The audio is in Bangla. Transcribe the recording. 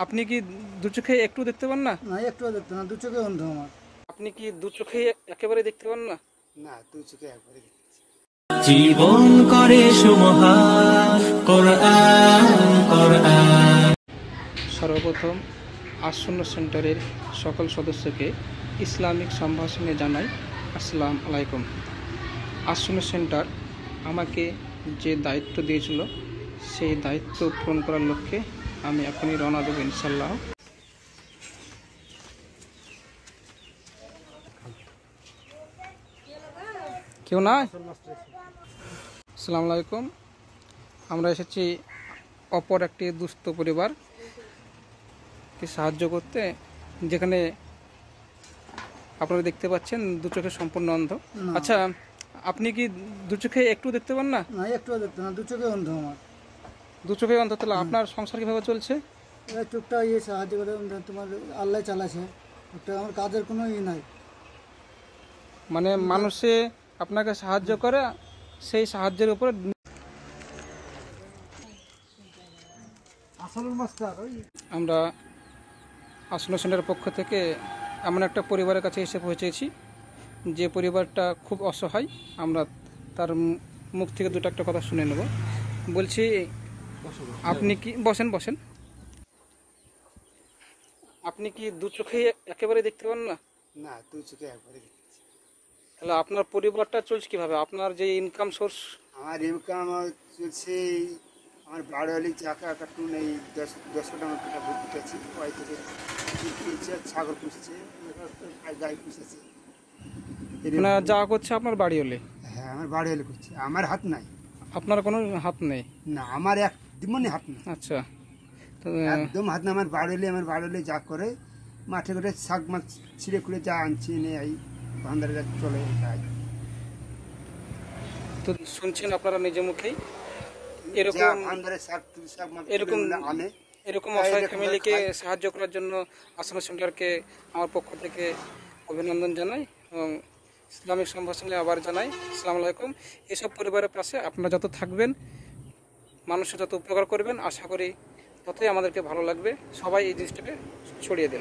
আপনি কি দু চোখে একটু দেখতে পান না? না, একটুও দেখতে না, দু চোখে অন্ধ আমার। আপনি কি দু চোখে একেবারে দেখতে পান না? না, দু চোখে একবারে দেখতেছি। জীবন করে সুমহান কোরআন কোরআন। সর্বপ্রথম আসন্ন সেন্টারের সকল সদস্যকে ইসলামিক সম্ভাষণে জানাই আসসালাম আলাইকুম। আসন্ন সেন্টার আমাকে যে দায়িত্ব দিয়েছিল সেই দায়িত্ব পূরণ করার লক্ষ্যে আমি এখনই রওনা দেবো ইনশাল্লাহ। কেউ না? আসসালামু আলাইকুম। আমরা এসেছি অপর একটি দুস্থ পরিবারকে সাহায্য করতে, যেখানে আপনারা দেখতে পাচ্ছেন দু চোখে সম্পূর্ণ অন্ধ। না। আচ্ছা, আপনি কি দু চোখে একটু দেখতে পান না? না, একটুও দেখতে না, দু চোখে অন্ধ আমার। দু চোখে অন্ধ, তাহলে আপনার সংসার কিভাবে চলছে? এবার টুকটাক ইয়ে সাহায্য করে তোমার আল্লাহ চালাছে, একটা আমার কাজের কোনো ই নাই। মানে মানুষে আপনাকে সাহায্য করে, সেই সাহায্যের উপর আসল মাস্টার ওই আমরা আসন্ন সেন্টারের পক্ষ থেকে এমন একটা পরিবারের কাছে এসে পৌঁছেছি যে পরিবারটা খুব অসহায়। আমরা তার মুখ থেকে দুটো একটা কথা শুনে নেব। বলছি, আপনি কি বসেন বসেন আপনি কি দু চোখে একেবারে দেখতে পান না? না, দু চোখে একবারে দেখতেছি। তাহলে আপনার পরিবারটা চলছে কিভাবে? আপনার যে ইনকাম সোর্স? আমার ইনকাম চলছে, আমার বাড়ি হলে চাকা কাটুন এই 10 টাকা টাকা ভর্তি পেয়েছি, ওই থেকে ছাগল পুষছে, গাই পুষেছে। মানে যা করছে আপনার বাড়ি হলে? হ্যাঁ, আমার বাড়ি হলে করছে, আমার হাত নাই। আপনার কোনো হাত নেই? না, আমার একদমই হাত নাই। আচ্ছা, তো একদম হাত না, আমার বাড়ি হলে যা করে মাঠে করে শাক মাছ ছিঁড়ে খুঁড়ে যা আনছি এনে এই ভান্ডারে চলে যায়। তো শুনছেন আপনারা নিজে মুখেই যা এরকম ভান্ডারে শাক মাছ এরকম আনে। এরকম তাই অসহায় এরকম ফ্যামিলিকে খাই। সাহায্য করার জন্য আসন্ন সেন্টারকে আমার পক্ষ থেকে অভিনন্দন জানাই এবং ইসলামিক সম্ভাষণে আবার জানাই আসসালামু আলাইকুম। এসব পরিবারের পাশে আপনারা যত থাকবেন, মানুষের যত উপকার করবেন, আশা করি ততই আমাদেরকে ভালো লাগবে। সবাই এই জিনিসটাকে ছড়িয়ে দেন।